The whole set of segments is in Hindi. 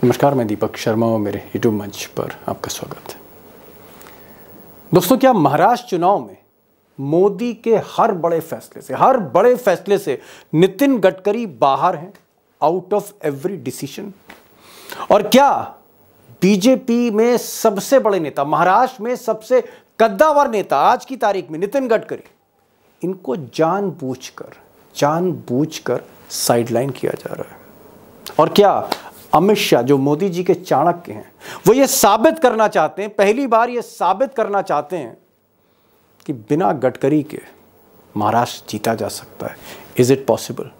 नमस्कार, मैं दीपक शर्मा और मेरे यूट्यूब मंच पर आपका स्वागत है। दोस्तों, क्या महाराष्ट्र चुनाव में मोदी के हर बड़े फैसले से नितिन गडकरी बाहर हैं, आउट ऑफ एवरी डिसीजन? और क्या बीजेपी में सबसे बड़े नेता, महाराष्ट्र में सबसे कद्दावर नेता आज की तारीख में नितिन गडकरी, इनको जानबूझकर साइडलाइन किया जा रहा है? और क्या अमित शाह, जो मोदी जी के चाणक्य हैं, वो ये साबित करना चाहते हैं, पहली बार ये साबित करना चाहते हैं कि बिना गडकरी के महाराष्ट्र जीता जा सकता है? Is it possible?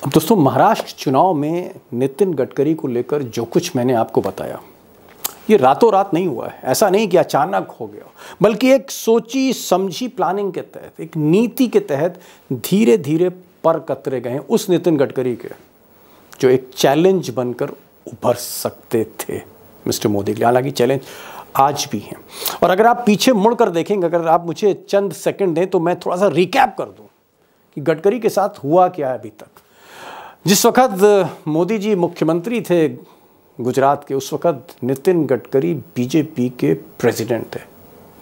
अब दोस्तों, महाराष्ट्र चुनाव में नितिन गडकरी को लेकर जो कुछ मैंने आपको बताया, ये रातों रात नहीं हुआ है। ऐसा नहीं कि अचानक हो गया, बल्कि एक सोची समझी प्लानिंग के तहत, एक नीति के तहत धीरे धीरे पर कतरे गए उस नितिन गडकरी के जो एक चैलेंज बनकर उभर सकते थे मिस्टर मोदी के लिए। हालांकि चैलेंज आज भी हैं। और अगर आप पीछे मुड़कर देखेंगे, अगर आप मुझे चंद सेकंड दें तो मैं थोड़ा सा रिकैप कर दूं कि गडकरी के साथ हुआ क्या है अभी तक। जिस वक्त मोदी जी मुख्यमंत्री थे गुजरात के, उस वक्त नितिन गडकरी बीजेपी के प्रेसिडेंट थे।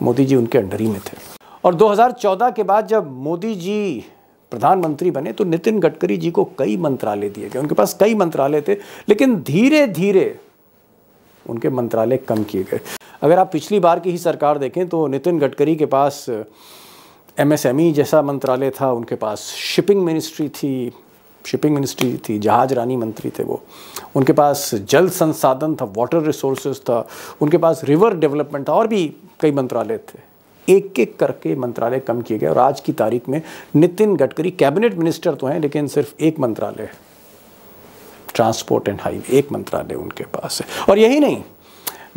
मोदी जी उनके अंडर ही में थे। और 2014 के बाद जब मोदी जी प्रधानमंत्री बने तो नितिन गडकरी जी को कई मंत्रालय दिए गए। उनके पास कई मंत्रालय थे, लेकिन धीरे धीरे उनके मंत्रालय कम किए गए। अगर आप पिछली बार की ही सरकार देखें तो नितिन गडकरी के पास एमएसएमई जैसा मंत्रालय था, उनके पास शिपिंग मिनिस्ट्री थी, जहाज रानी मंत्री थे वो, उनके पास जल संसाधन था, वाटर रिसोर्सेज था, उनके पास रिवर डेवलपमेंट था, और भी कई मंत्रालय थे। एक एक करके मंत्रालय कम किए गए और आज की तारीख में नितिन गडकरी कैबिनेट मिनिस्टर तो हैं, लेकिन सिर्फ एक मंत्रालय है, ट्रांसपोर्ट एंड हाईवे, एक मंत्रालय उनके पास है। और यही नहीं,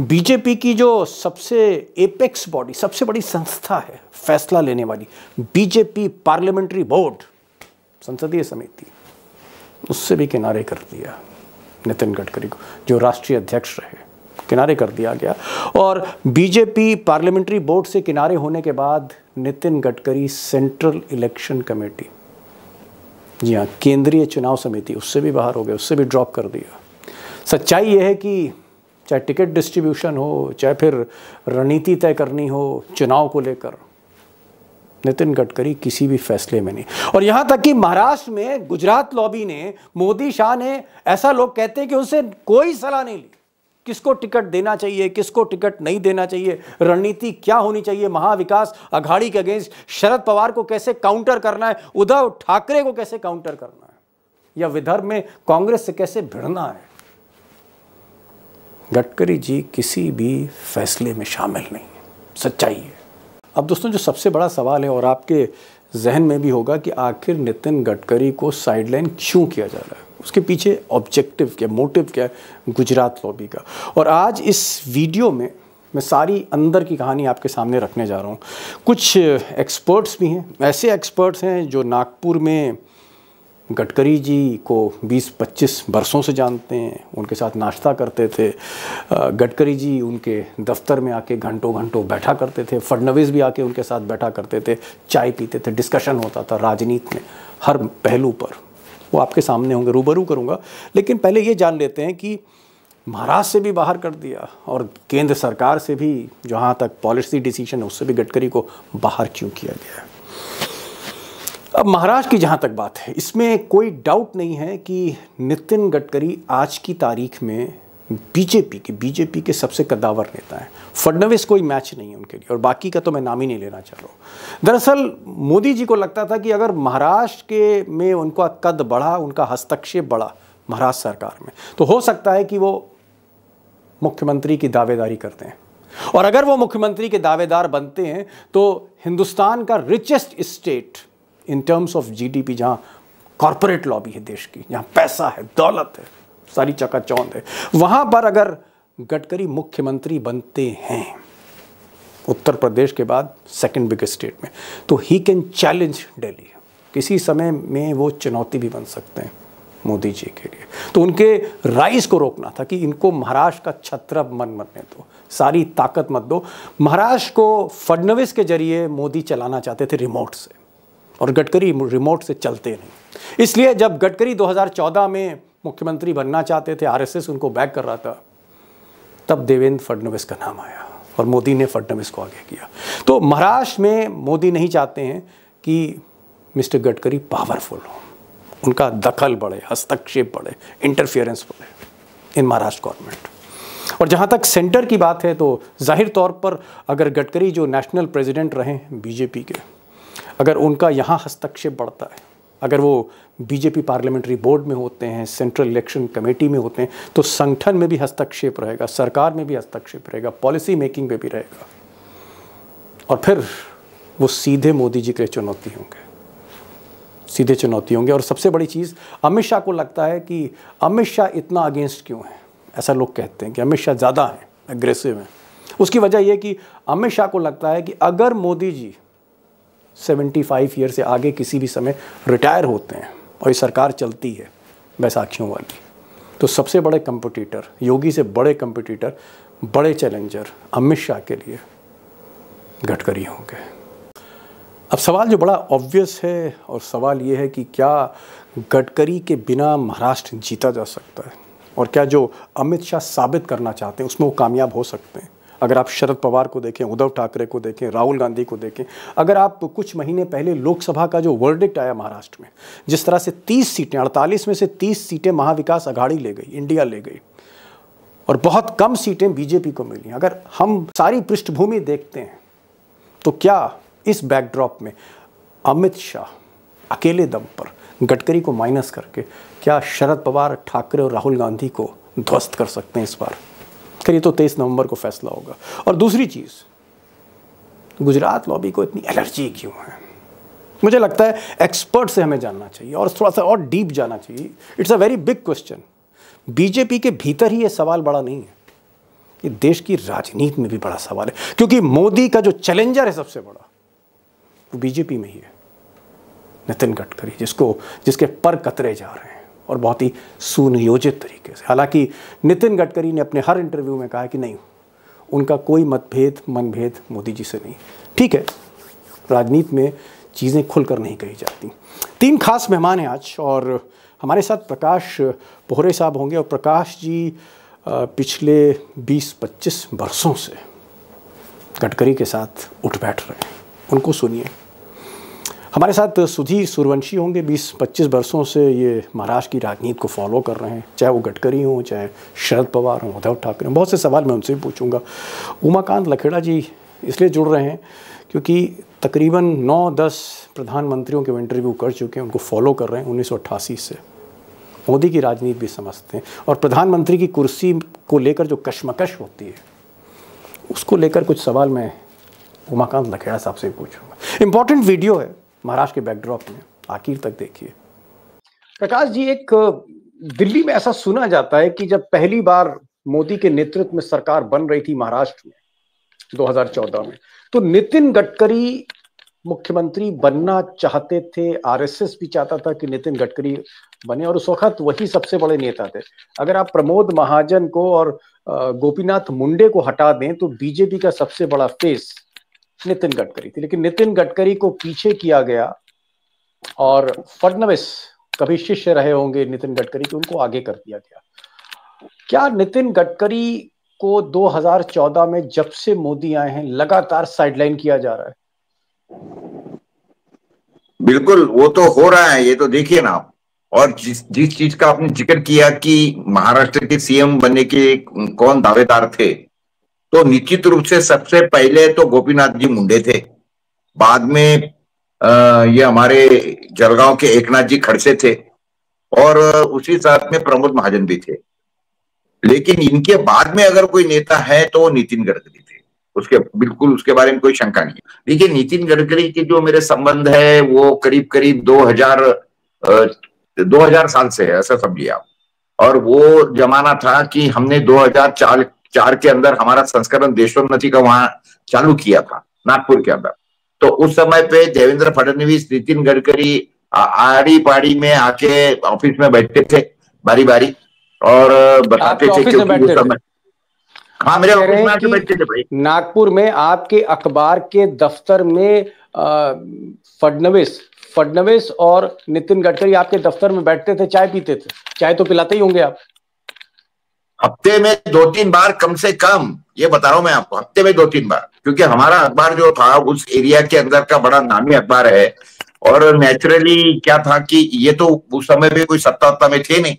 बीजेपी की जो सबसे एपेक्स बॉडी, सबसे बड़ी संस्था है फैसला लेने वाली, बीजेपी पार्लियामेंट्री बोर्ड, संसदीय समिति, उससे भी किनारे कर दिया नितिन गडकरी को, जो राष्ट्रीय अध्यक्ष रहे, किनारे कर दिया गया। और बीजेपी पार्लियामेंट्री बोर्ड से किनारे होने के बाद Nitin Gadkari central election committee, जी हाँ, केंद्रीय चुनाव समिति, उससे भी बाहर हो गए, उससे भी ड्रॉप कर दिया। सच्चाई यह है कि चाहे टिकट डिस्ट्रीब्यूशन हो, चाहे फिर रणनीति तय करनी हो चुनाव को लेकर, नितिन गडकरी किसी भी फैसले में नहीं। और यहां तक कि महाराष्ट्र में गुजरात लॉबी ने, मोदी शाह ने, ऐसा लोग कहते हैं कि उनसे कोई सलाह नहीं ली, किसको टिकट देना चाहिए, किसको टिकट नहीं देना चाहिए, रणनीति क्या होनी चाहिए, महाविकास अघाड़ी के अगेंस्ट शरद पवार को कैसे काउंटर करना है, उद्धव ठाकरे को कैसे काउंटर करना है, या विदर्भ में कांग्रेस से कैसे भिड़ना है। गडकरी जी किसी भी फैसले में शामिल नहीं, सच्चाई है। अब दोस्तों, जो सबसे बड़ा सवाल है और आपके जहन में भी होगा कि आखिर नितिन गडकरी को साइडलाइन क्यों किया जा रहा है, उसके पीछे ऑब्जेक्टिव क्या, मोटिव क्या है गुजरात लॉबी का। और आज इस वीडियो में मैं सारी अंदर की कहानी आपके सामने रखने जा रहा हूँ। कुछ एक्सपर्ट्स भी हैं, ऐसे एक्सपर्ट्स हैं जो नागपुर में गडकरी जी को 20-25 बरसों से जानते हैं, उनके साथ नाश्ता करते थे। गडकरी जी उनके दफ्तर में आके घंटों घंटों बैठा करते थे, फडणवीस भी आके उनके साथ बैठा करते थे, चाय पीते थे, डिस्कशन होता था राजनीति में हर पहलू पर। वो आपके सामने होंगे, रूबरू करूंगा। लेकिन पहले ये जान लेते हैं कि महाराष्ट्र से भी बाहर कर दिया और केंद्र सरकार से भी, जहाँ तक पॉलिसी डिसीजन है, उससे भी गडकरी को बाहर क्यों किया गया है। अब महाराष्ट्र की जहाँ तक बात है, इसमें कोई डाउट नहीं है कि नितिन गडकरी आज की तारीख में बीजेपी के सबसे कद्दावर नेता हैं। फडणवीस कोई मैच नहीं है उनके लिए, और बाकी का तो मैं नाम ही नहीं लेना चाह रहा हूँ। दरअसल मोदी जी को लगता था कि अगर महाराष्ट्र के में उनका कद बढ़ा, उनका हस्तक्षेप बढ़ा महाराष्ट्र सरकार में, तो हो सकता है कि वो मुख्यमंत्री की दावेदारी करते हैं। और अगर वो मुख्यमंत्री के दावेदार बनते हैं तो हिंदुस्तान का richest state in terms of GDP, जहाँ कॉरपोरेट लॉबी है देश की, जहाँ पैसा है, दौलत है, सारी चकाचौंध है, वहां पर अगर गडकरी मुख्यमंत्री बनते हैं उत्तर प्रदेश के बाद सेकंड बिगेस्ट स्टेट में, तो ही कैन चैलेंज दिल्ली। किसी समय में वो चुनौती भी बन सकते हैं मोदी जी के लिए। तो उनके राइज को रोकना था कि इनको महाराष्ट्र का छत्रप मन बनने दो, सारी ताकत मत दो। महाराष्ट्र को फडणवीस के जरिए मोदी चलाना चाहते थे रिमोट से, और गडकरी रिमोट से चलते नहीं। इसलिए जब गडकरी 2014 में मुख्यमंत्री बनना चाहते थे, आरएसएस उनको बैक कर रहा था, तब देवेंद्र फडणवीस का नाम आया और मोदी ने फडणवीस को आगे किया। तो महाराष्ट्र में मोदी नहीं चाहते हैं कि मिस्टर गडकरी पावरफुल हो, उनका दखल बढ़े, हस्तक्षेप बढ़े, इंटरफियरेंस बढ़े इन महाराष्ट्र गवर्नमेंट। और जहाँ तक सेंटर की बात है तो जाहिर तौर पर अगर गडकरी जो नेशनल प्रेसिडेंट रहे बीजेपी के, अगर उनका यहाँ हस्तक्षेप बढ़ता है, अगर वो बीजेपी पार्लियामेंट्री बोर्ड में होते हैं, सेंट्रल इलेक्शन कमेटी में होते हैं, तो संगठन में भी हस्तक्षेप रहेगा, सरकार में भी हस्तक्षेप रहेगा, पॉलिसी मेकिंग में भी रहेगा, और फिर वो सीधे मोदी जी के लिए चुनौती होंगे, सीधे चुनौती होंगे। और सबसे बड़ी चीज़, अमित शाह को लगता है कि अमित शाह इतना अगेंस्ट क्यों है, ऐसा लोग कहते हैं कि अमित शाह ज़्यादा हैं, एग्रेसिव हैं। उसकी वजह यह कि अमित शाह को लगता है कि अगर मोदी जी 75 ईयर से आगे किसी भी समय रिटायर होते हैं और ये सरकार चलती है बैसाखियों वाली, तो सबसे बड़े कंपटीटर, योगी से बड़े कंपटीटर, बड़े चैलेंजर अमित शाह के लिए गडकरी होंगे। अब सवाल जो बड़ा ऑब्वियस है, और सवाल ये है कि क्या गडकरी के बिना महाराष्ट्र जीता जा सकता है, और क्या जो अमित शाह साबित करना चाहते हैं उसमें वो कामयाब हो सकते हैं। अगर आप शरद पवार को देखें, उद्धव ठाकरे को देखें, राहुल गांधी को देखें, अगर आप कुछ महीने पहले लोकसभा का जो वर्डिक्ट आया महाराष्ट्र में, जिस तरह से 30 सीटें, 48 में से 30 सीटें महाविकास अघाड़ी ले गई, इंडिया ले गई, और बहुत कम सीटें बीजेपी को मिली। अगर हम सारी पृष्ठभूमि देखते हैं तो क्या इस बैकड्रॉप में अमित शाह अकेले दम पर गडकरी को माइनस करके क्या शरद पवार, ठाकरे और राहुल गांधी को ध्वस्त कर सकते हैं इस बार? ये तो 23 नवंबर को फैसला होगा। और दूसरी चीज़, गुजरात लॉबी को इतनी एलर्जी क्यों है? मुझे लगता है एक्सपर्ट से हमें जानना चाहिए और थोड़ा सा और डीप जाना चाहिए। It's a very big question. BJP के भीतर ही ये सवाल बड़ा नहीं है, ये देश की राजनीति में भी बड़ा सवाल है, क्योंकि मोदी का जो चैलेंजर है सबसे बड़ा, वो बीजेपी में ही है, नितिन गडकरी, जिसके पर कतरे जा रहे हैं और बहुत ही सुनियोजित तरीके से। हालांकि नितिन गडकरी ने अपने हर इंटरव्यू में कहा कि नहीं, उनका कोई मनभेद मोदी जी से नहीं। ठीक है, राजनीति में चीज़ें खुलकर नहीं कही जाती। 3 खास मेहमान हैं आज, और हमारे साथ प्रकाश पोहरे साहब होंगे। और प्रकाश जी पिछले 20-25 वर्षों से गडकरी के साथ उठ बैठ रहे हैं, उनको सुनिए। हमारे साथ सुधीर सूर्यवंशी होंगे, 20-25 वर्षों से ये महाराष्ट्र की राजनीति को फॉलो कर रहे हैं, चाहे वो गडकरी हों, चाहे शरद पवार हों, उद्धव ठाकरे हों। बहुत से सवाल मैं उनसे भी पूछूंगा। उमाकांत लखेड़ा जी इसलिए जुड़ रहे हैं क्योंकि तकरीबन 9-10 प्रधानमंत्रियों के वो इंटरव्यू कर चुके हैं, उनको फॉलो कर रहे हैं 1988 से। मोदी की राजनीति भी समझते हैं, और प्रधानमंत्री की कुर्सी को लेकर जो कश्मकश होती है, उसको लेकर कुछ सवाल मैं उमाकांत लखेड़ा साहब से पूछूंगा। इंपॉर्टेंट वीडियो है महाराष्ट्र के बैकड्रॉप में, आखिर तक देखिए। प्रकाश जी, एक दिल्ली में ऐसा सुना जाता है कि जब पहली बार मोदी के नेतृत्व में सरकार बन रही थी महाराष्ट्र में 2014 में, तो नितिन गडकरी मुख्यमंत्री बनना चाहते थे। आरएसएस भी चाहता था कि नितिन गडकरी बने, और उस वक्त वही सबसे बड़े नेता थे। अगर आप प्रमोद महाजन को और गोपीनाथ मुंडे को हटा दें तो बीजेपी का सबसे बड़ा फेस नितिन गडकरी थी। लेकिन नितिन गडकरी को पीछे किया गया, और फडणवीस कभी शिष्य रहे होंगे नितिन गडकरी के, उनको आगे कर दिया गया। क्या नितिन गडकरी को 2014 में जब से मोदी आए हैं लगातार साइडलाइन किया जा रहा है? बिल्कुल, वो तो हो रहा है, ये तो देखिए ना आप। और जिस चीज का आपने जिक्र किया कि महाराष्ट्र के सीएम बनने के कौन दावेदार थे, तो निश्चित रूप से सबसे पहले तो गोपीनाथ जी मुंडे थे, बाद में ये हमारे जलगांव के एकनाथ जी खड़से थे, और उसी साथ में प्रमोद महाजन भी थे। लेकिन इनके बाद में अगर कोई नेता है तो वो नितिन गडकरी थे, उसके बारे में कोई शंका नहीं। देखिए, नितिन गडकरी के जो मेरे संबंध है वो करीब करीब 2000 साल से है, ऐसा समझिए आप। और वो जमाना था कि हमने 2004 के अंदर हमारा संस्करण देशोन्नति का वहां चालू किया था नागपुर के अंदर। तो उस समय पे देवेंद्र फडणवीस, नितिन गडकरी आड़ी पाड़ी में आके ऑफिस में बैठते थे बारी बारी, और बताते थे कि उस समय, हाँ, मेरे ऑफिस में आके बैठते थे भाई। नागपुर में आपके अखबार के दफ्तर में फडणवीस फडणवीस और नितिन गडकरी आपके दफ्तर में बैठते थे, चाय पीते थे? चाय तो पिलाते ही होंगे आप। हफ्ते में 2-3 बार कम से कम, ये बता रहा हूं मैं आपको, हफ्ते में 2-3 बार, क्योंकि हमारा अखबार जो था उस एरिया के अंदर का बड़ा नामी अखबार है। और नेचुरली क्या था कि ये तो उस समय भी कोई सत्ता में थे नहीं,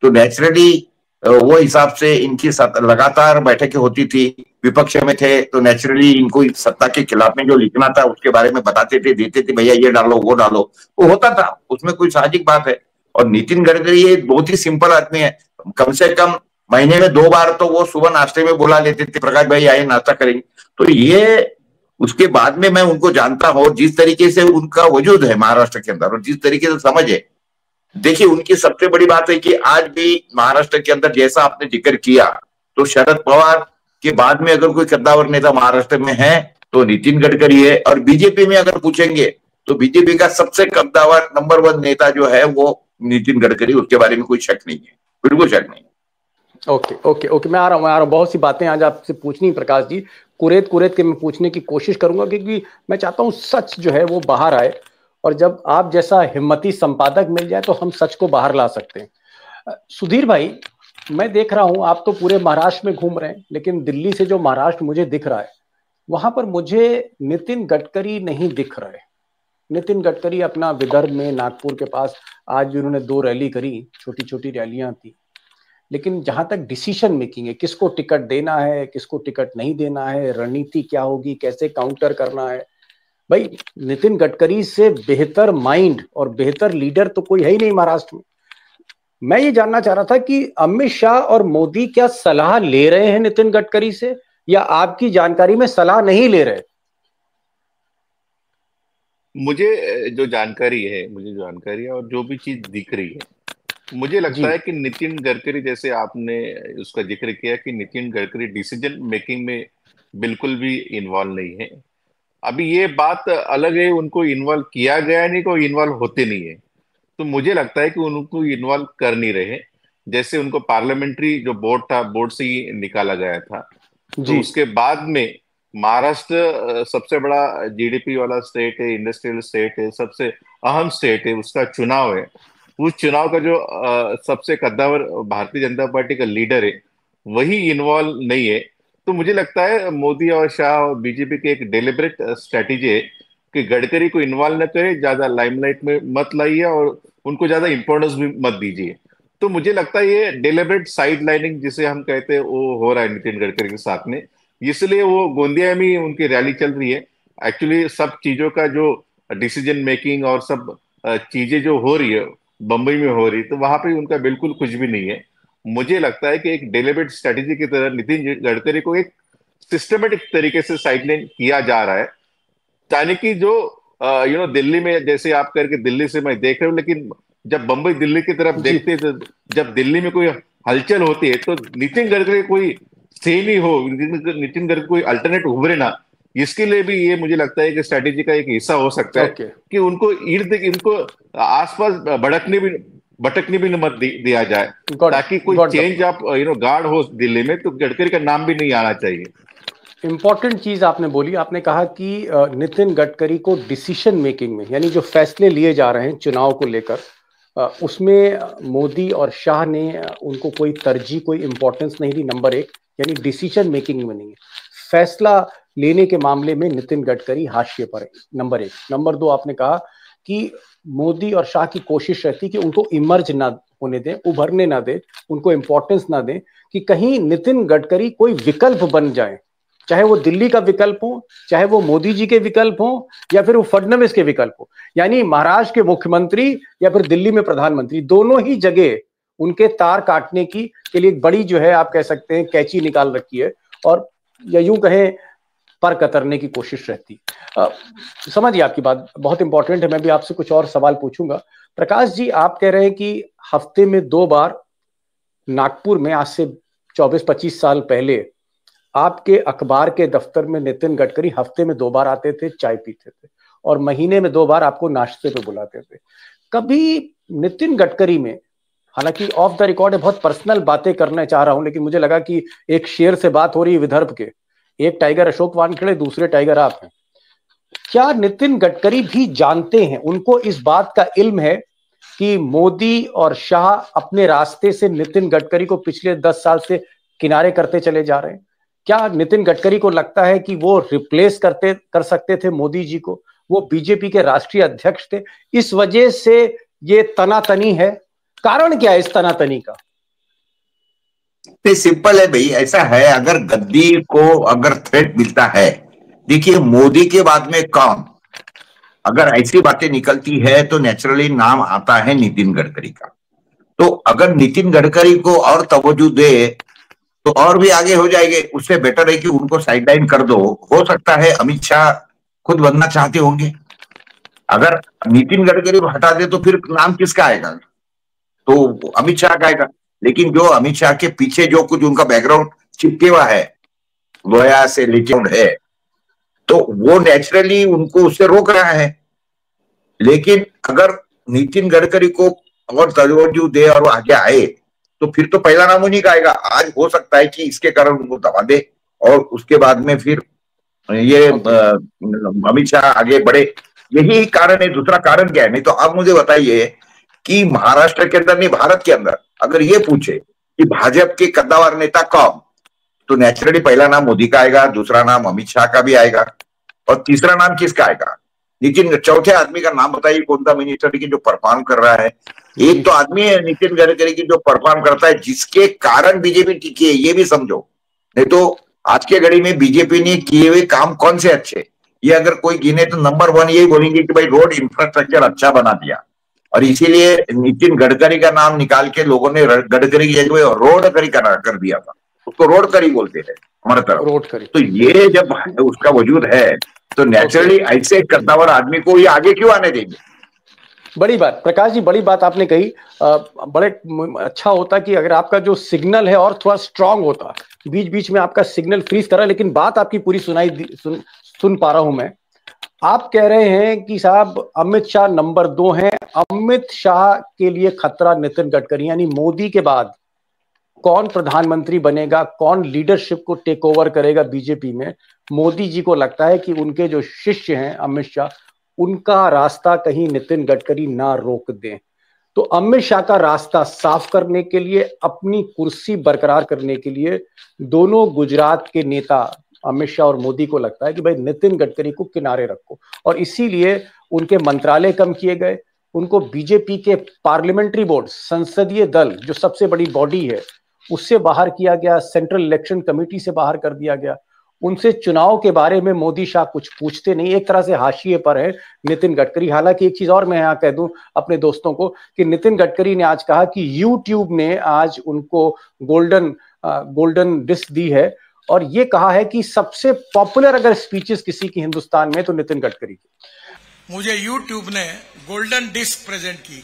तो नेचुरली वो हिसाब से इनकी लगातार बैठकें होती थी। विपक्ष में थे तो नेचुरली इनको सत्ता के खिलाफ में जो लिखना था उसके बारे में बताते थे, देते थे, भैया ये डालो वो डालो, वो होता था, उसमें कोई साहजिक बात है। और नितिन गडकरी ये बहुत ही सिंपल आदमी है, कम से कम महीने में 2 बार तो वो सुबह नाश्ते में बुला लेते थे, प्रकाश भाई आए नाश्ता करेंगे। तो ये उसके बाद में मैं उनको जानता हूं, जिस तरीके से उनका वजूद है महाराष्ट्र के अंदर और जिस तरीके से समझ है, देखिए उनकी सबसे बड़ी बात है कि आज भी महाराष्ट्र के अंदर, जैसा आपने जिक्र किया, तो शरद पवार के बाद में अगर कोई कद्दावर नेता महाराष्ट्र में है तो नितिन गडकरी है। और बीजेपी में अगर पूछेंगे तो बीजेपी का सबसे कद्दावर नंबर 1 नेता जो है वो नितिन गडकरी, उसके बारे में कोई शक नहीं है, बिल्कुल शक नहीं। ओके ओके ओके, मैं आ रहा हूँ। बहुत सी बातें आज आपसे पूछनी प्रकाश जी, कुरेद के मैं पूछने की कोशिश करूंगा, क्योंकि मैं चाहता हूँ सच जो है वो बाहर आए, और जब आप जैसा हिम्मती संपादक मिल जाए तो हम सच को बाहर ला सकते हैं। सुधीर भाई, मैं देख रहा हूं आप तो पूरे महाराष्ट्र में घूम रहे हैं, लेकिन दिल्ली से जो महाराष्ट्र मुझे दिख रहा है वहां पर मुझे नितिन गडकरी नहीं दिख रहे। नितिन गडकरी अपना विदर्भ में नागपुर के पास आज भी उन्होंने 2 रैली करी, छोटी छोटी रैलियां थी, लेकिन जहां तक डिसीजन मेकिंग है, किसको टिकट देना है, किसको टिकट नहीं देना है, रणनीति क्या होगी, कैसे काउंटर करना है, भाई नितिन गडकरी से बेहतर माइंड और बेहतर लीडर तो कोई है ही नहीं महाराष्ट्र में। मैं ये जानना चाह रहा था कि अमित शाह और मोदी क्या सलाह ले रहे हैं नितिन गडकरी से, या आपकी जानकारी में सलाह नहीं ले रहे? मुझे जो जानकारी है और जो भी चीज दिख रही है, मुझे लगता है कि नितिन गडकरी, जैसे आपने उसका जिक्र किया कि नितिन गडकरी डिसीजन मेकिंग में बिल्कुल भी इन्वॉल्व नहीं है। अभी ये बात अलग है, उनको इन्वॉल्व किया गया नहीं, कोई इन्वॉल्व होते नहीं है, तो मुझे लगता है कि उनको इन्वॉल्व कर नहीं रहे। जैसे उनको पार्लियामेंट्री जो बोर्ड था, बोर्ड से ही निकाला गया था, तो उसके बाद में महाराष्ट्र सबसे बड़ा जीडीपी वाला स्टेट है, इंडस्ट्रियल स्टेट है, सबसे अहम स्टेट है, उसका चुनाव है। उस चुनाव का जो सबसे कद्दावर भारतीय जनता पार्टी का लीडर है वही इन्वॉल्व नहीं है, तो मुझे लगता है मोदी और शाह और बीजेपी की एक डेलिब्रेट स्ट्रेटेजी है कि गडकरी को इन्वॉल्व न करे, ज्यादा लाइमलाइट में मत लाइए और उनको ज्यादा इंपॉर्टेंस भी मत दीजिए। तो मुझे लगता है ये डेलिब्रेट साइड लाइनिंग जिसे हम कहते हैं वो हो रहा है नितिन गडकरी के साथ में, इसलिए वो गोंदिया में उनकी रैली चल रही है। एक्चुअली सब चीजों का जो डिसीजन मेकिंग और सब चीजें जो हो रही है बंबई में हो रही, तो वहां पे उनका बिल्कुल कुछ भी नहीं है। मुझे लगता है कि एक डेलिब्रेट स्ट्रेटेजी की तरह नितिन गडकरी को एक सिस्टमेटिक तरीके से साइडलाइन किया जा रहा है, यानी कि जो दिल्ली में जैसे आप करके दिल्ली से मैं देख रहा हूँ, लेकिन जब बंबई दिल्ली की तरफ देखते हैं तो जब दिल्ली में कोई हलचल होती है तो नितिन गडकरी कोई सेम ही हो, नितिन गडकरी कोई अल्टरनेट उभरे ना, इसके लिए भी ये मुझे लगता है कि स्ट्रेटेजी का एक हिस्सा हो सकता है कि उनको इनको आसपास भटकने भी मत दिया जाए, ताकि कोई चेंज आप गार्ड हो दिल्ली में, तो गडकरी का नाम भी नहीं आना चाहिए। इंपॉर्टेंट चीज आपने बोली, आपने कहा कि नितिन गडकरी को डिसीजन मेकिंग में, यानी जो फैसले लिए जा रहे हैं चुनाव को लेकर, उसमें मोदी और शाह ने उनको कोई तरजीह, कोई इंपॉर्टेंस नहीं दी, नंबर 1, यानी डिसीजन मेकिंग में नहीं है, फैसला लेने के मामले में नितिन गडकरी हाशिए पर है, नंबर 1। नंबर 2, आपने कहा कि मोदी और शाह की कोशिश रहती कि उनको इमर्ज ना होने दें, उभरने ना दें, उनको इंपॉर्टेंस ना दें कि कहीं नितिन गडकरी कोई विकल्प बन जाए, चाहे वो दिल्ली का विकल्प हो, चाहे वो मोदी जी के विकल्प हो, या फिर वो फडणवीस के विकल्प हो, यानी महाराष्ट्र के मुख्यमंत्री या फिर दिल्ली में प्रधानमंत्री, दोनों ही जगह उनके तार काटने की के लिए बड़ी जो है आप कह सकते हैं कैची निकाल रखी है, और या यूं कहें पर कतरने की कोशिश रहती। समझिए आपकी बात बहुत इंपॉर्टेंट है, मैं भी आपसे कुछ और सवाल पूछूंगा। प्रकाश जी, आप कह रहे हैं कि हफ्ते में 2 बार नागपुर में आज से 24-25 साल पहले आपके अखबार के दफ्तर में नितिन गडकरी हफ्ते में 2 बार आते थे, चाय पीते थे, और महीने में 2 बार आपको नाश्ते पे बुलाते थे। कभी नितिन गडकरी में, हालांकि ऑफ द रिकॉर्ड है, बहुत पर्सनल बातें करना चाह रहा हूं, लेकिन मुझे लगा कि एक शेर से बात हो रही है विदर्भ के, एक टाइगर अशोक वानखेड़े, दूसरे टाइगर आप हैं, क्या नितिन गडकरी भी जानते हैं, उनको इस बात का इल्म है कि मोदी और शाह अपने रास्ते से नितिन गडकरी को पिछले 10 साल से किनारे करते चले जा रहे हैं? क्या नितिन गडकरी को लगता है कि वो रिप्लेस कर सकते थे मोदी जी को? वो बीजेपी के राष्ट्रीय अध्यक्ष थे, इस वजह से ये तनातनी है। कारण क्या है इस तनातनी का? सिंपल है भाई, ऐसा है, अगर गद्दी को अगर थ्रेट मिलता है, देखिए मोदी के बाद में कौन, अगर ऐसी बातें निकलती है तो नेचुरली नाम आता है नितिन गडकरी का। तो अगर नितिन गडकरी को और तवज्जो दे तो और भी आगे हो जाएंगे। उससे बेटर है कि उनको साइडलाइन कर दो। हो सकता है अमित शाह खुद बनना चाहते होंगे। अगर नितिन गडकरी को हटा दे तो फिर नाम किसका आएगा? तो अमित शाह का आएगा। लेकिन जो अमित शाह के पीछे जो कुछ उनका बैकग्राउंड चिपके हुआ है, लोया से लेके है, तो वो नेचुरली उनको उससे रोक रहा है। लेकिन अगर नितिन गडकरी को और तवज्जो दे और वो आगे आए तो फिर तो पहला नाम उन्हीं का आएगा। आज हो सकता है कि इसके कारण उनको दबा दे और उसके बाद में फिर ये अमित शाह आगे बढ़े। यही कारण है। दूसरा कारण क्या है? नहीं तो आप मुझे बताइए कि महाराष्ट्र के अंदर नहीं, भारत के अंदर अगर ये पूछे कि भाजपा के कद्दावर नेता कौन, तो नेचुरली पहला नाम मोदी का आएगा, दूसरा नाम अमित शाह का भी आएगा, और तीसरा नाम किसका आएगा? नितिन। चौथे आदमी का नाम बताइए कौन सा मिनिस्टर की जो परफॉर्म कर रहा है? एक तो आदमी है नितिन गडकरी की जो परफॉर्म करता है, जिसके कारण बीजेपी टिकी है, ये भी समझो। नहीं तो आज के घड़ी में बीजेपी ने किए हुए काम कौन से अच्छे, ये अगर कोई गिने तो नंबर 1 यही बोलेंगे कि भाई रोड इंफ्रास्ट्रक्चर अच्छा बना दिया। और इसीलिए नितिन गडकरी का नाम निकाल के लोगों ने गडकरी की जगह रोड करी कर दिया था। उसको रोड करी बोलते थे हमारे तरफ, रोड करी। तो ये जब उसका वजूद है तो नेचुरली ऐसे कद्दावर आदमी को ये आगे क्यों आने देंगे? बड़ी बात प्रकाश जी, बड़ी बात आपने कही। बड़े अच्छा होता कि अगर आपका जो सिग्नल है और थोड़ा स्ट्रांग होता। बीच बीच में आपका सिग्नल फ्रीज करा, लेकिन बात आपकी पूरी सुन पा रहा हूं मैं। आप कह रहे हैं कि साहब अमित शाह नंबर 2 हैं। अमित शाह के लिए खतरा नितिन गडकरी, यानी मोदी के बाद कौन प्रधानमंत्री बनेगा, कौन लीडरशिप को टेक ओवर करेगा बीजेपी में, मोदी जी को लगता है कि उनके जो शिष्य हैं अमित शाह, उनका रास्ता कहीं नितिन गडकरी ना रोक दें। तो अमित शाह का रास्ता साफ करने के लिए, अपनी कुर्सी बरकरार करने के लिए दोनों गुजरात के नेता अमित शाह और मोदी को लगता है कि भाई नितिन गडकरी को किनारे रखो, और इसीलिए उनके मंत्रालय कम किए गए। उनको बीजेपी के पार्लियामेंट्री बोर्ड, संसदीय दल जो सबसे बड़ी बॉडी है, उससे बाहर किया गया, सेंट्रल इलेक्शन कमेटी से बाहर कर दिया गया। उनसे चुनाव के बारे में मोदी शाह कुछ पूछते नहीं, एक तरह से हाशिए पर है नितिन गडकरी। हालांकि एक चीज और मैं यहाँ कह दूं अपने दोस्तों को कि नितिन गडकरी ने आज कहा कि यूट्यूब ने आज उनको गोल्डन डिस्क दी है, और ये कहा है कि सबसे पॉपुलर अगर स्पीचेस किसी की हिंदुस्तान में तो नितिन गडकरी की। मुझे यूट्यूब ने गोल्डन डिस्क प्रेजेंट की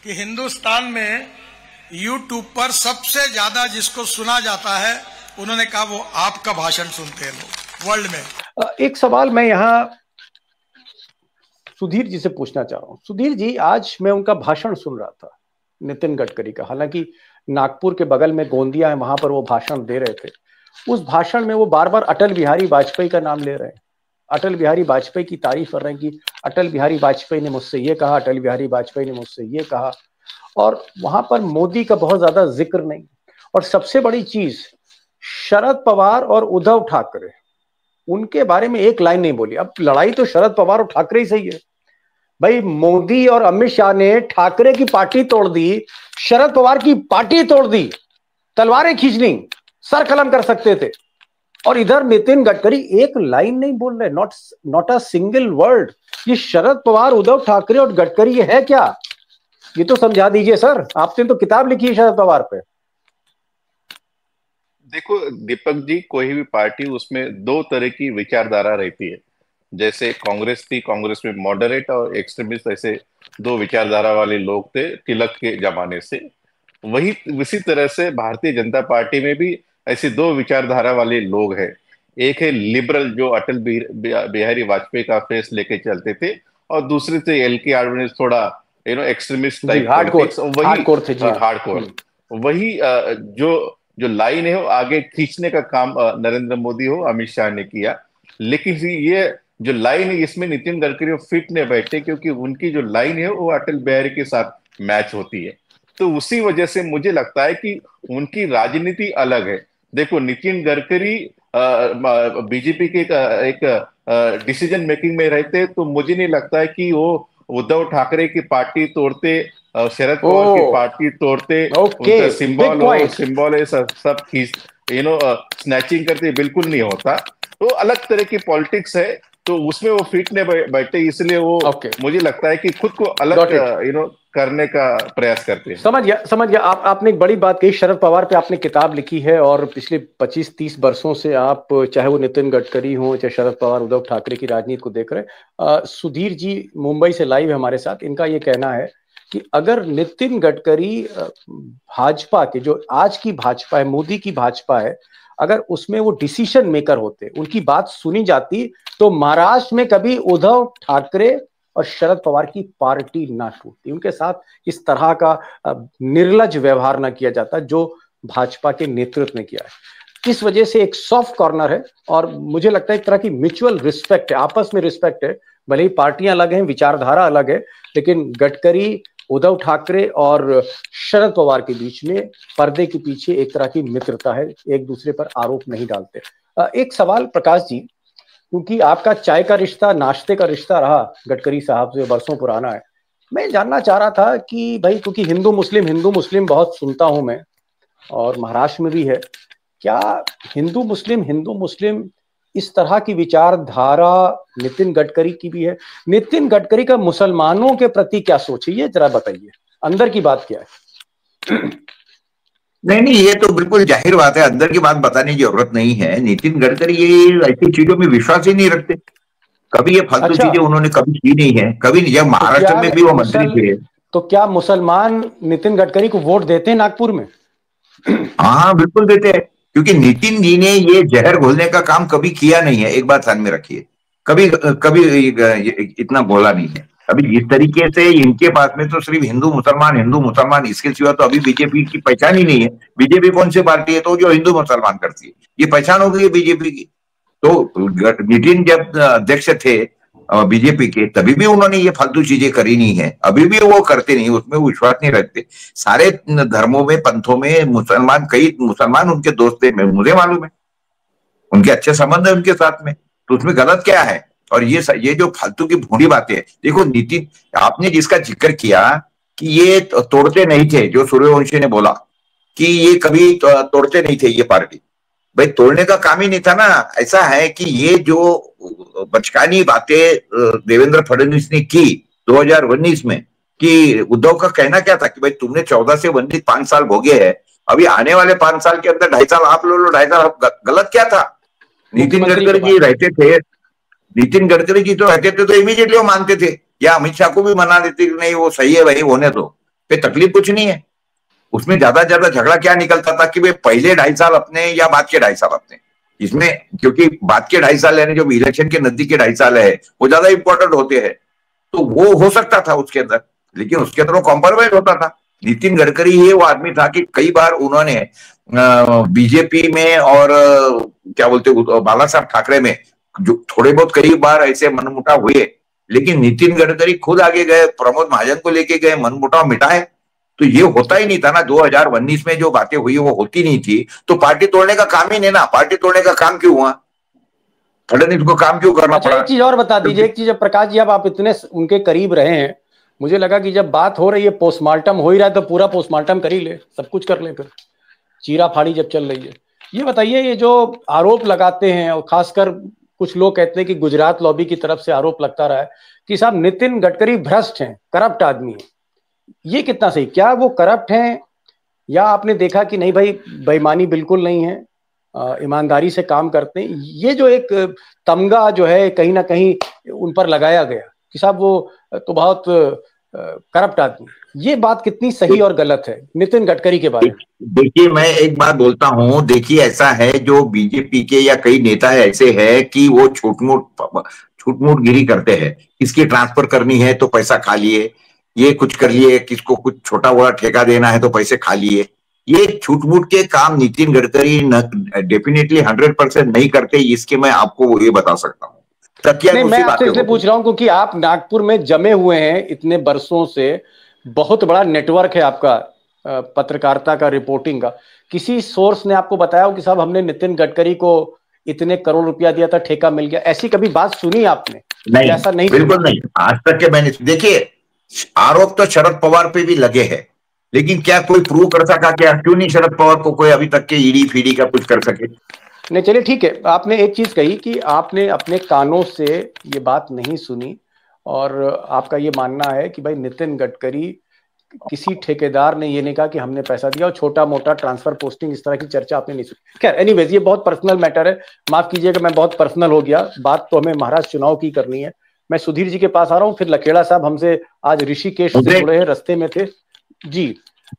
कि हिंदुस्तान में यूट्यूब पर सबसे ज्यादा जिसको सुना जाता है, उन्होंने कहा वो आपका भाषण सुनते हैं लोग वर्ल्ड में। एक सवाल मैं यहाँ सुधीर जी से पूछना चाह रहा हूँ। सुधीर जी, आज मैं उनका भाषण सुन रहा था नितिन गडकरी का, हालांकि नागपुर के बगल में गोंदिया है, वहां पर वो भाषण दे रहे थे। उस भाषण में वो बार बार अटल बिहारी वाजपेयी का नाम ले रहे हैं, अटल बिहारी वाजपेयी की तारीफ कर रहे हैं कि अटल बिहारी वाजपेयी ने मुझसे ये कहा, अटल बिहारी वाजपेयी ने मुझसे ये कहा, और वहां पर मोदी का बहुत ज्यादा जिक्र नहीं। और सबसे बड़ी चीज, शरद पवार और उद्धव ठाकरे, उनके बारे में एक लाइन नहीं बोली। अब लड़ाई तो शरद पवार और ठाकरे ही सही है भाई। मोदी और अमित शाह ने ठाकरे की पार्टी तोड़ दी, शरद पवार की पार्टी तोड़ दी, तलवारें खींचनी, सर कलम कर सकते थे। और इधर नितिन गडकरी एक लाइन नहीं बोल रहे, नॉट अ सिंगल वर्ड। ये शरद पवार, उद्धव ठाकरे और गडकरी ये है क्या? ये तो समझा दीजिए सर, आपने तो किताब लिखी है शरद पवार पे। देखो दीपक जी, कोई भी पार्टी, उसमें 2 तरह की विचारधारा रहती है। जैसे कांग्रेस थी, कांग्रेस में मॉडरेट और एक्सट्रीमिस्ट ऐसे 2 विचारधारा वाले लोग थे तिलक के जमाने से। वही इसी तरह से भारतीय जनता पार्टी में भी ऐसे 2 विचारधारा वाले लोग हैं। एक है लिबरल, जो अटल बिहारी वाजपेयी का फेस लेके चलते थे, और दूसरे थे एल.के. आडवाणी, थोड़ा एक्सट्रीमिस्ट टाइप, हार्डकोर। वही जो लाइन है वो आगे खींचने का काम नरेंद्र मोदी हो, अमित शाह ने किया। लेकिन ये जो लाइन है इसमें नितिन गडकरी फिट नहीं बैठे, क्योंकि उनकी जो लाइन है वो अटल बिहारी के साथ मैच होती है। तो उसी वजह से मुझे लगता है कि उनकी राजनीति अलग है। देखो, नितिन गडकरी बीजेपी के एक डिसीजन मेकिंग में रहते, तो मुझे नहीं लगता है कि वो उद्धव ठाकरे की पार्टी तोड़ते, शरद पवार की पार्टी तोड़ते, उनका सिंबल है सब खींच स्नैचिंग करते, बिल्कुल नहीं होता। तो अलग तरह की पॉलिटिक्स है, तो उसमें वो फिट नहीं बैठे, इसलिए वो मुझे लगता है कि खुद को अलग करने का प्रयास करते हैं। समझ गया। आपने एक बड़ी बात कही, शरद पवार पे आपने किताब लिखी है और पिछले 25-30 वर्षों से आप, चाहे वो नितिन गडकरी हो, चाहे शरद पवार, उद्धव ठाकरे की राजनीति को देख रहे। सुधीर जी मुंबई से लाइव है हमारे साथ। इनका ये कहना है कि अगर नितिन गडकरी भाजपा के, जो आज की भाजपा है, मोदी की भाजपा है, अगर उसमें वो डिसीजन मेकर होते, उनकी बात सुनी जाती, तो महाराष्ट्र में कभी उद्धव ठाकरे और शरद पवार की पार्टी ना टूटती, उनके साथ इस तरह का निर्लज व्यवहार ना किया जाता जो भाजपा के नेतृत्व ने किया है। इस वजह से एक सॉफ्ट कॉर्नर है और मुझे लगता है एक तरह की म्यूचुअल रिस्पेक्ट है, आपस में रिस्पेक्ट है। भले ही पार्टियां अलग हैं, विचारधारा अलग है, लेकिन गडकरी, उद्धव ठाकरे और शरद पवार के बीच में पर्दे के पीछे एक तरह की मित्रता है, एक दूसरे पर आरोप नहीं डालते। एक सवाल प्रकाश जी, क्योंकि आपका चाय का रिश्ता, नाश्ते का रिश्ता रहा गडकरी साहब से, वर्षों पुराना है, मैं जानना चाह रहा था कि भाई, क्योंकि हिंदू मुस्लिम बहुत सुनता हूं मैं, और महाराष्ट्र में भी है, क्या हिंदू मुस्लिम इस तरह की विचारधारा नितिन गडकरी की भी है? नितिन गडकरी का मुसलमानों के प्रति क्या सोच है, ये जरा बताइए, अंदर की बात क्या है? नहीं, ये तो बिल्कुल जाहिर बात है, अंदर की बात बताने की जरूरत नहीं है। नितिन गडकरी ये ऐसी चीजों में विश्वास ही नहीं रखते, कभी ये फालतू चीजें उन्होंने कभी की नहीं है, कभी नहीं। जब महाराष्ट्र में भी वो मंत्री थे, तो क्या मुसलमान नितिन गडकरी को वोट देते हैं नागपुर में? हाँ, बिल्कुल देते हैं, क्योंकि नितिन जी ने ये जहर घोलने का काम कभी किया नहीं है। एक बात ध्यान में रखिए, कभी इतना बोला नहीं है। अभी इस तरीके से इनके पास में तो सिर्फ हिंदू मुसलमान, इसके सिवा तो अभी बीजेपी की पहचान ही नहीं है। बीजेपी कौन सी पार्टी है? तो जो हिंदू मुसलमान करती है, ये पहचान हो गई है बीजेपी की। तो नितिन जब अध्यक्ष थे बीजेपी के, तभी भी उन्होंने ये फालतू चीजें करी नहीं है, अभी भी वो करते नहीं, उसमें वो विश्वास नहीं रखते। सारे धर्मों में, पंथों में कई मुसलमान उनके दोस्त थे, मुझे मालूम है, उनके अच्छे संबंध है उनके साथ में, तो उसमें गलत क्या है? और ये जो फालतू की भूरी बातें हैं, देखो नितिन, आपने जिसका जिक्र किया कि ये तोड़ते नहीं थे, जो सूर्यवंशी ने बोला कि ये कभी तोड़ते नहीं थे ये पार्टी, भाई तोड़ने का काम ही नहीं था ना। ऐसा है कि ये जो बचकानी बातें देवेंद्र फडणवीस ने की 2019 में, कि उद्धव का कहना क्या था कि भाई तुमने 14 से 19 5 साल भोगे हैं, अभी आने वाले 5 साल के अंदर 2.5 साल आप लो, 2.5 साल आप। गलत क्या था? नितिन गडकरी जी रहते थे, नितिन गडकरी जी तो रहते थे तो इमीडिएटली वो मानते थे, या अमित शाह को भी मना देते कि नहीं वो सही है भाई, होने दो, फिर तकलीफ कुछ नहीं है। उसमें ज्यादा झगड़ा क्या निकलता था कि भाई पहले 2.5 साल अपने या बाद के 2.5 साल अपने, इसमें क्योंकि बाद के 2.5 साल यानी जो इलेक्शन के नजदीक के 2.5 साल है वो ज्यादा इंपॉर्टेंट होते हैं, तो वो हो सकता था उसके अंदर, लेकिन उसके अंदर वो कॉम्प्रोमाइज होता था। नितिन गडकरी ही वो आदमी था कि कई बार उन्होंने बीजेपी में और क्या बोलते बाला साहब ठाकरे में जो थोड़े बहुत कई बार ऐसे मनमुटाव हुए, लेकिन नितिन गडकरी खुद आगे गए, प्रमोद महाजन को लेके गए, मनमुटाव मिटाए, तो ये होता ही नहीं था ना। 2019 में जो बातें हुई वो होती नहीं थी, तो पार्टी तोड़ने का काम ही नहीं ना। पार्टी तोड़ने का काम क्यों हुआ? फडणवीस को काम क्यों करना पड़ा? एक चीज और बता दीजिए, एक चीज, प्रकाश जी अब आप इतने उनके करीब रहे हैं, मुझे लगा कि जब बात हो रही है, पोस्टमार्टम हो ही रहा है, तो पूरा पोस्टमार्टम कर ही ले, सब कुछ कर ले, फिर चीरा फाड़ी जब चल रही है। ये बताइए, ये जो आरोप लगाते हैं, और खासकर कुछ लोग कहते हैं कि गुजरात लॉबी की तरफ से आरोप लगता रहा है कि साहब नितिन गडकरी भ्रष्ट हैं, करप्ट आदमी है, ये कितना सही? क्या वो करप्ट हैं, या आपने देखा कि नहीं भाई बेईमानी बिल्कुल नहीं है, ईमानदारी से काम करते हैं? ये जो एक तमगा जो है कहीं ना कहीं उन पर लगाया गया कि साहब वो तो बहुत करप्ट आदमी, ये बात कितनी सही और गलत है नितिन गडकरी के बारे में? देखिए, मैं एक बात बोलता हूं, देखिए ऐसा है, जो बीजेपी के या कई नेता है ऐसे है कि वो छूटमूट गिरी करते हैं, किसकी ट्रांसफर करनी है तो पैसा खा लिए, ये कुछ कर लिए, किसको कुछ छोटा बड़ा ठेका देना है तो पैसे खा लिए। ये छूटमूट के काम नितिन गडकरी डेफिनेटली 100% नहीं करते, इसके मैं आपको ये बता सकता हूँ। तकिया नहीं, मैं दूसरी आपसे बातें इसलिए होती। पूछ रहा हूं क्योंकि आप नागपुर में जमे हुए हैं इतने बरसों से, बहुत बड़ा नेटवर्क है आपका पत्रकारिता का, रिपोर्टिंग का। किसी सोर्स ने आपको बताया हो कि साहब हमने नितिन गडकरी को इतने करोड़ रुपया दिया था, ठेका मिल गया, ऐसी कभी बात सुनी आपने? नहीं, या ऐसा नहीं बिल्कुल सुना? नहीं, आज तक के मैंने, देखिए आरोप तो शरद पवार पे भी लगे हैं, लेकिन क्या कोई प्रूव कर सका? क्या क्यों नहीं शरद पवार को कोई अभी तक के ईडी फीडी का कुछ कर सके? नहीं, चलिए ठीक है। आपने एक चीज कही कि आपने अपने कानों से ये बात नहीं सुनी, और आपका ये मानना है कि भाई नितिन गडकरी, किसी ठेकेदार ने ये नहीं कहा कि हमने पैसा दिया, और छोटा मोटा ट्रांसफर पोस्टिंग इस तरह की चर्चा आपने नहीं सुनी। खैर एनीवेज, ये बहुत पर्सनल मैटर है, माफ कीजिएगा मैं बहुत पर्सनल हो गया। बात तो हमें महाराष्ट्र चुनाव की करनी है। मैं सुधीर जी के पास आ रहा हूँ, फिर लखेड़ा साहब हमसे आज ऋषिकेश से जुड़े हैं, रास्ते में थे जी।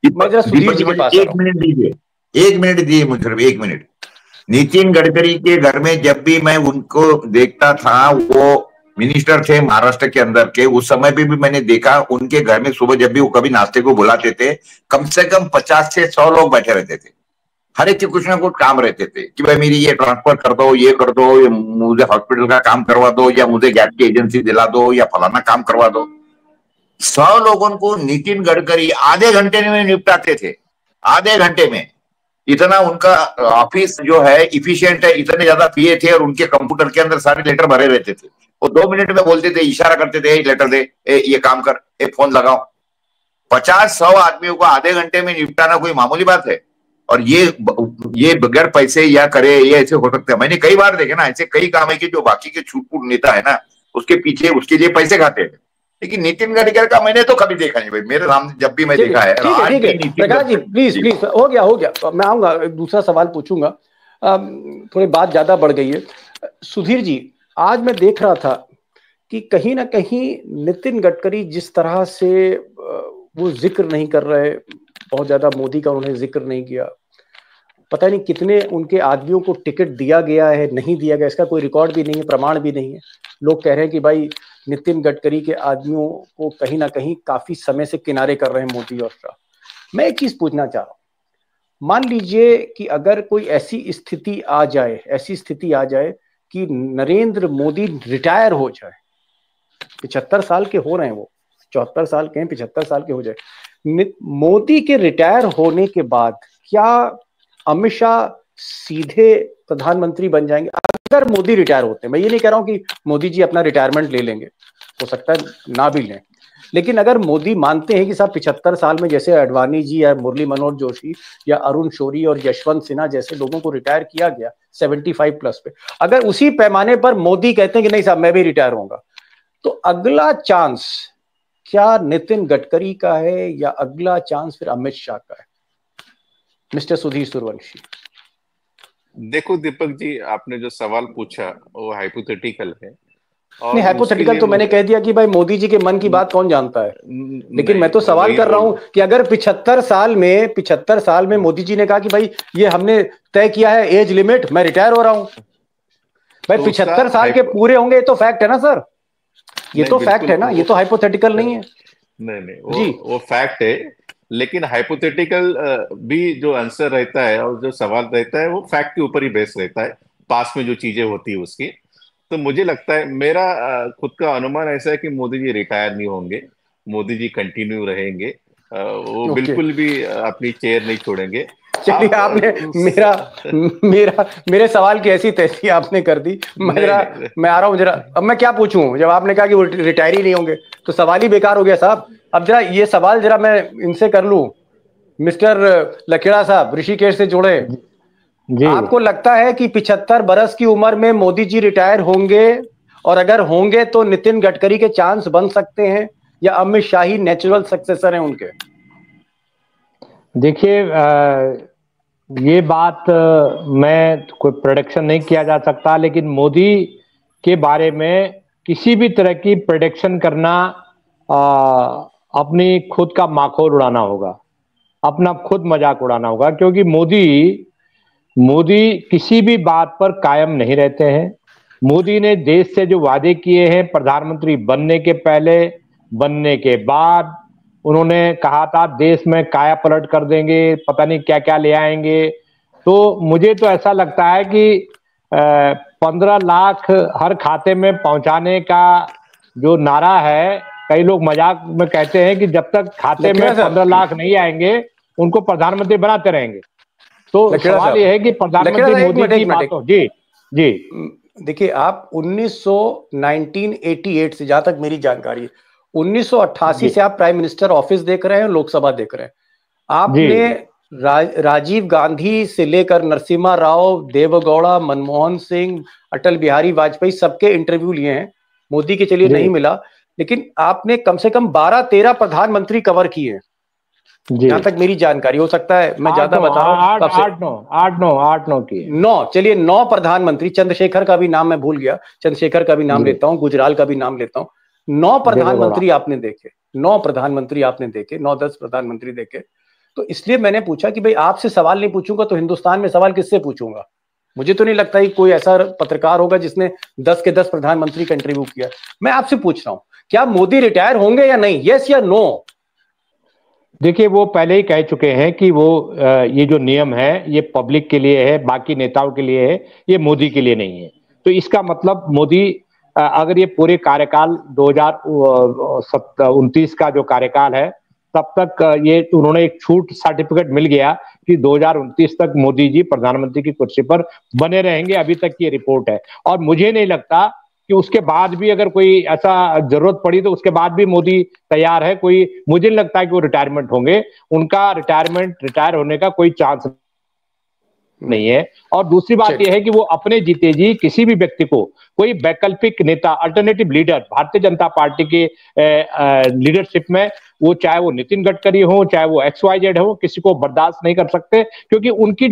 मैं जरा सुधीर जी के पास आ रहा हूँ। 1 मिनट दीजिए, 1 मिनट दीजिए मुझे, 1 मिनट। नितिन गडकरी के घर में जब भी मैं उनको देखता था, वो मिनिस्टर थे महाराष्ट्र के अंदर के, उस समय पे भी मैंने देखा उनके घर में सुबह जब भी वो कभी नाश्ते को बुलाते थे, कम से कम 50 से 100 लोग बैठे रहते थे। हर एक के कुछ ना कुछ काम रहते थे कि भाई मेरी ये ट्रांसफर कर दो, ये कर दो, ये मुझे हॉस्पिटल का काम करवा दो, या मुझे गैस की एजेंसी दिला दो, या फलाना काम करवा दो। 100 लोगों को नितिन गडकरी आधे घंटे में निपटाते थे, आधे घंटे में। इतना उनका ऑफिस जो है इफिशिएंट है, इतने ज्यादा पीए थे, और उनके कंप्यूटर के अंदर सारे लेटर भरे रहते थे। वो 2 मिनट में बोलते थे, इशारा करते थे, लेटर दे, ये काम कर, फोन लगाओ। 50-100 आदमियों को आधे घंटे में निपटाना कोई मामूली बात है? और ये बगैर पैसे या करे, ये ऐसे हो सकता है? मैंने कई बार देखे ना, ऐसे कई काम है कि जो बाकी के छूट नेता है ना, उसके पीछे उसके लिए पैसे खाते हैं, लेकिन नितिन गडकरी का मैंने तो कभी देखा नहीं भाई, मेरे सामने जब भी मैं देखा है। ठीक है प्रकाश जी, प्लीज प्लीज, हो गया, मैं आऊंगा, दूसरा सवाल पूछूंगा। थोड़ी बात ज्यादा बढ़ गई है। सुधीर जी, आज मैं देख रहा था कि कहीं ना कहीं नितिन गडकरी जिस तरह से वो जिक्र नहीं कर रहे, बहुत ज्यादा मोदी का उन्होंने जिक्र नहीं किया, पता नहीं कितने उनके आदमियों को टिकट दिया गया है, नहीं दिया गया, इसका कोई रिकॉर्ड भी नहीं है, प्रमाण भी नहीं है। लोग कह रहे हैं कि भाई नितिन गडकरी के आदमियों को कहीं ना कहीं काफी समय से किनारे कर रहे हैं मोदी और शाह। मैं एक चीज पूछना चाह रहा हूं, मान लीजिए कि अगर कोई ऐसी स्थिति आ जाए कि नरेंद्र मोदी रिटायर हो जाए, 75 साल के हो रहे हैं वो, 74 साल के हैं, 75 साल के हो जाए, मोदी के रिटायर होने के बाद क्या अमित शाह सीधे प्रधानमंत्री बन जाएंगे? अगर मोदी रिटायर होते हैं, मैं ये नहीं कह रहा हूं कि मोदी जी अपना रिटायरमेंट ले लेंगे, हो सकता है ना भी लें, लेकिन अगर मोदी मानते हैं कि साहब 75 साल में जैसे अडवाणी जी या मुरली मनोहर जोशी या अरुण शौरी और यशवंत सिन्हा जैसे लोगों को रिटायर किया गया 75 प्लस पे, अगर उसी पैमाने पर मोदी कहते हैं कि नहीं साहब मैं भी रिटायर होऊंगा, तो अगला चांस क्या नितिन गडकरी का है या अगला चांस फिर अमित शाह का है? मिस्टर सुधीर सूर्यवंशी। देखो दीपक जी, आपने जो सवाल पूछा वो हाइपोथेटिकल है, और नहीं, हाइपोथेटिकल तो मैंने कह दिया कि भाई मोदी जी के मन की बात कौन जानता है, लेकिन मैं तो सवाल कर रहा हूं कि अगर 75 साल में मोदी जी ने कहा कि भाई ये हमने तय किया है एज लिमिट, मैं रिटायर हो रहा हूं, भाई 75 साल के पूरे होंगे, ये तो फैक्ट है ना सर, ये तो फैक्ट है ना, ये तो हाइपोथेटिकल नहीं है। नहीं, वो फैक्ट है, लेकिन हाइपोथेटिकल भी जो आंसर रहता है और जो सवाल रहता है वो फैक्ट के ऊपर ही बेस रहता है, पास में जो चीजें होती है उसकी। तो मुझे लगता है, मेरा खुद का अनुमान ऐसा है कि मोदी जी रिटायर नहीं होंगे, मोदी जी कंटिन्यू रहेंगे, वो बिल्कुल भी अपनी चेयर नहीं छोड़ेंगे। चलिए, आपने मेरे सवाल की ऐसी तैसी आपने कर दी। मैं आ रहा हूँ जरा, अब मैं क्या पूछूं? जब आपने कहा कि वो रिटायर ही नहीं होंगे तो सवाल ही बेकार हो गया साहब। अब जरा ये सवाल जरा मैं इनसे कर लूं, मिस्टर लखेड़ा साहब ऋषिकेश से जुड़े जी। आपको लगता है कि 75 बरस की उम्र में मोदी जी रिटायर होंगे, और अगर होंगे तो नितिन गडकरी के चांस बन सकते हैं, या अमित शाह ही नेचुरल सक्सेसर हैं उनके? देखिए, ये बात मैं कोई प्रेडिक्शन नहीं किया जा सकता, लेकिन मोदी के बारे में किसी भी तरह की प्रेडिक्शन करना अपनी खुद का माखौल उड़ाना होगा, अपना खुद मजाक उड़ाना होगा, क्योंकि मोदी किसी भी बात पर कायम नहीं रहते हैं। मोदी ने देश से जो वादे किए हैं, प्रधानमंत्री बनने के पहले, बनने के बाद, उन्होंने कहा था देश में काया पलट कर देंगे, पता नहीं क्या क्या ले आएंगे। तो मुझे तो ऐसा लगता है कि 15 लाख हर खाते में पहुंचाने का जो नारा है, कई लोग मजाक में कहते हैं कि जब तक खाते में 15 लाख नहीं आएंगे उनको प्रधानमंत्री बनाते रहेंगे। तो सवाल यह है कि प्रधानमंत्री मोदी की बातों जी जी देखिए, आप 1988 से, जहां तक मेरी जानकारी है, 1988 से आप प्राइम मिनिस्टर ऑफिस देख रहे हैं, लोकसभा देख रहे हैं। आपने राजीव गांधी से लेकर नरसिम्हा राव, देवगौड़ा, मनमोहन सिंह, अटल बिहारी वाजपेयी सबके इंटरव्यू लिए हैं। मोदी के चलिए नहीं मिला, लेकिन आपने कम से कम 12-13 प्रधानमंत्री कवर किए हैं, जहां तक मेरी जानकारी। हो सकता है मैं ज्यादा बता रहा हूं। 8-9 की 9, चलिए 9 प्रधानमंत्री। चंद्रशेखर का भी नाम मैं भूल गया, चंद्रशेखर का भी नाम लेता हूं, गुजराल का भी नाम लेता हूं। 9 प्रधानमंत्री आपने देखे, 9 प्रधानमंत्री आपने देखे, 9-10 प्रधानमंत्री देखे। तो इसलिए मैंने पूछा कि भाई आपसे सवाल नहीं पूछूंगा तो हिंदुस्तान में सवाल किससे पूछूंगा। मुझे तो नहीं लगता कि कोई ऐसा पत्रकार होगा जिसने 10 के 10 प्रधानमंत्री का इंटरव्यू किया। मैं आपसे पूछ रहा हूं, क्या मोदी रिटायर होंगे या नहीं, यस या नो? देखिए, वो पहले ही कह चुके हैं कि वो ये जो नियम है ये पब्लिक के लिए है, बाकी नेताओं के लिए है, ये मोदी के लिए नहीं है। तो इसका मतलब मोदी अगर ये पूरे कार्यकाल 2029 का जो कार्यकाल है तब तक ये उन्होंने एक छूट सर्टिफिकेट मिल गया कि 2029 तक मोदी जी प्रधानमंत्री की कुर्सी पर बने रहेंगे, अभी तक की रिपोर्ट है। और मुझे नहीं लगता कि उसके बाद भी अगर कोई ऐसा जरूरत पड़ी तो उसके बाद भी मोदी तैयार है। मुझे नहीं लगता है कि वो रिटायरमेंट होंगे, उनका रिटायर होने का कोई चांस नहीं है। और दूसरी बात यह है कि वो अपने जीते जी किसी भी व्यक्ति को कोई वैकल्पिक नेता, alternative leader Bharatiya Janata party के लीडरशिप में, वो चाहे वो नितिन गडकरी हो, चाहे वो XYZ हो, किसी को बर्दाश्त नहीं कर सकते। क्योंकि उनकी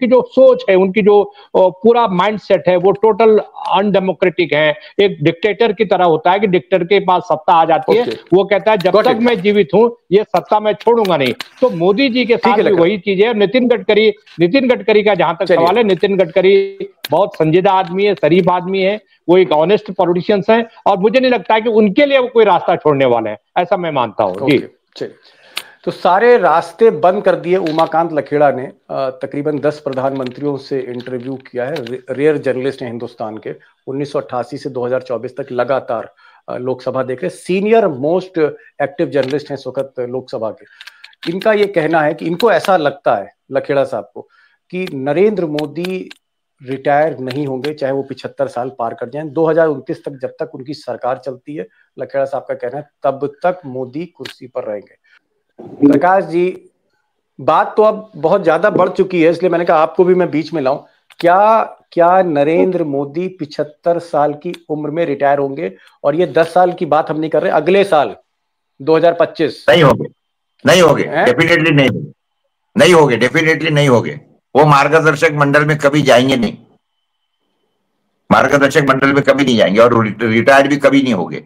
जो सोच है, उनकी जो पूरा माइंडसेट है वो टोटल अनडेमोक्रेटिक है। एक डिक्टेटर की तरह होता है कि डिक्टेटर के पास सत्ता आ जाती है, वो कहता है जब तक मैं जीवित हूं ये सत्ता मैं छोड़ूंगा नहीं। तो मोदी जी के साथ भी वही चीज है। नितिन गडकरी का जहां तक सवाल है, नितिन गडकरी बहुत संजीदा आदमी है, शरीफ आदमी है, वो एक ऑनेस्ट पॉलिटिशियंस है, और मुझे नहीं लगता है कि उनके लिए वो कोई रास्ता छोड़ने वाले हैं, ऐसा मैं मानता हूं। जी तो सारे रास्ते बंद कर दिए। उमाकांत लखेड़ा ने तकरीबन 10 प्रधानमंत्रियों से इंटरव्यू किया है। रेयर जर्नलिस्ट हैं हिंदुस्तान के, 1988 से 2024 तक लगातार लोकसभा देख रहे, सीनियर मोस्ट एक्टिव जर्नलिस्ट हैं इस वक्त लोकसभा के। इनका ये कहना है कि इनको ऐसा लगता है, लखेड़ा साहब को, कि नरेंद्र मोदी रिटायर नहीं होंगे चाहे वो 75 साल पार कर जाएं। 2029 तक जब तक उनकी सरकार चलती है, लखेड़ा साहब का कहना है, तब तक मोदी कुर्सी पर रहेंगे। प्रकाश जी, बात तो अब बहुत ज्यादा बढ़ चुकी है, इसलिए मैंने कहा आपको भी मैं बीच में लाऊं। क्या नरेंद्र मोदी 75 साल की उम्र में रिटायर होंगे? और ये 10 साल की बात हम नहीं कर रहे, अगले साल 2025 नहीं होंगे, डेफिनेटली नहीं होंगे, डेफिनेटली नहीं होंगे। वो मार्गदर्शक मंडल में कभी जाएंगे नहीं, मार्गदर्शक मंडल में कभी नहीं जाएंगे, और रिटायर भी कभी नहीं होंगे,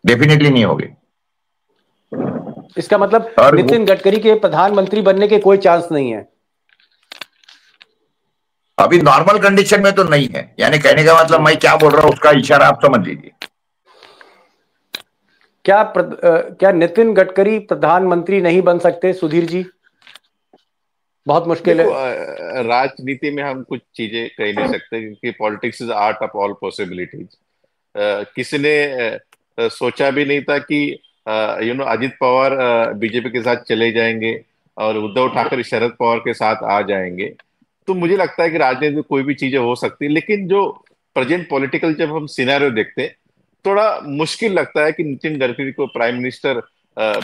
डेफिनेटली नहीं होंगे। इसका मतलब नितिन गडकरी के प्रधानमंत्री बनने के कोई चांस नहीं है अभी नॉर्मल कंडीशन में तो नहीं है। यानी कहने का मतलब मैं क्या बोल रहा हूं उसका इशारा आप समझ लीजिए। क्या नितिन गडकरी प्रधानमंत्री नहीं बन सकते सुधीर जी? बहुत मुश्किल है। राजनीति में हम कुछ चीजें कह नहीं सकते, क्योंकि politics is art of all possibilities. किसी ने सोचा भी नहीं था कि अजित पवार बीजेपी के साथ चले जाएंगे और उद्धव ठाकरे शरद पवार के साथ आ जाएंगे। तो मुझे लगता है कि राजनीति में कोई भी चीजें हो सकती है, लेकिन जो प्रेजेंट पॉलिटिकल जब हम सिनेरियो देखते हैं, थोड़ा मुश्किल लगता है कि नितिन गडकरी को प्राइम मिनिस्टर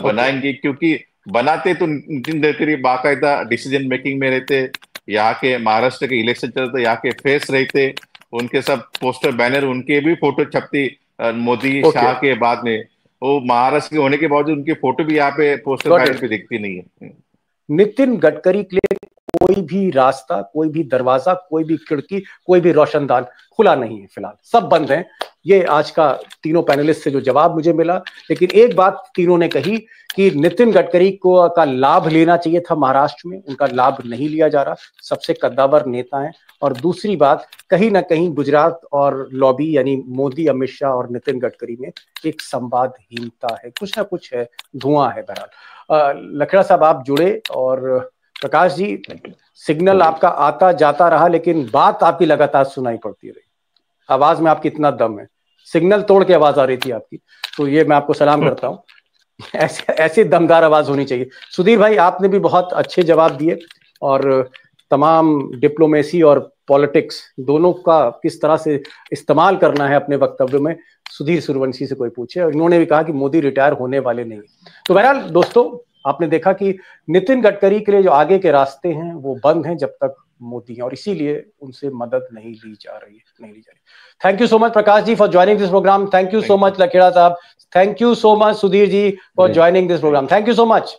बनाएंगे। क्योंकि बनाते तो नितिन गडकरी बाकायदा डिसीजन मेकिंग में रहते, यहाँ के महाराष्ट्र के इलेक्शन चलते, यहाँ के फेस रहते, उनके सब पोस्टर बैनर, उनके भी फोटो छपती मोदी शाह के बाद में। वो महाराष्ट्र के होने के बावजूद उनकी फोटो भी यहाँ पे पोस्टर बैनर पे दिखती नहीं है। नितिन गडकरी के लिए कोई भी रास्ता, कोई भी दरवाजा, कोई भी खिड़की, कोई भी रोशनदान खुला नहीं है, फिलहाल सब बंद हैं। ये आज का तीनों पैनलिस्ट से जो जवाब मुझे मिला। लेकिन एक बात तीनों ने कही कि नितिन गडकरी को का लाभ लेना चाहिए था महाराष्ट्र में, उनका लाभ नहीं लिया जा रहा, सबसे कद्दावर नेता हैं। और दूसरी बात, कहीं ना कहीं गुजरात और लॉबी यानी मोदी, अमित शाह और नितिन गडकरी में एक संवादहीनता है, कुछ ना कुछ है, धुआं है। बहरहाल लखेड़ा साहब आप जुड़े, और प्रकाश जी सिग्नल आपका आता जाता रहा, लेकिन बात आपकी लगातार सुनाई पड़ती रही। आवाज में आपकी इतना दम है, सिग्नल तोड़ के आवाज आ रही थी आपकी, तो ये मैं आपको सलाम करता हूँ। ऐसी दमदार आवाज होनी चाहिए। सुधीर भाई, आपने भी बहुत अच्छे जवाब दिए, और तमाम डिप्लोमेसी और पॉलिटिक्स दोनों का किस तरह से इस्तेमाल करना है अपने वक्तव्य में, सुधीर सूर्यवंशी से कोई पूछे। और इन्होंने भी कहा कि मोदी रिटायर होने वाले नहीं। तो बहरहाल दोस्तों, आपने देखा कि नितिन गडकरी के लिए जो आगे के रास्ते हैं वो बंद हैं जब तक मोदी हैं, और इसीलिए उनसे मदद नहीं ली जा रही है। Thank you so much Prakash ji for joining this programme. Thank you so much Lakhera साहब। Thank you so much Sudhir ji for joining this programme. Thank you so much.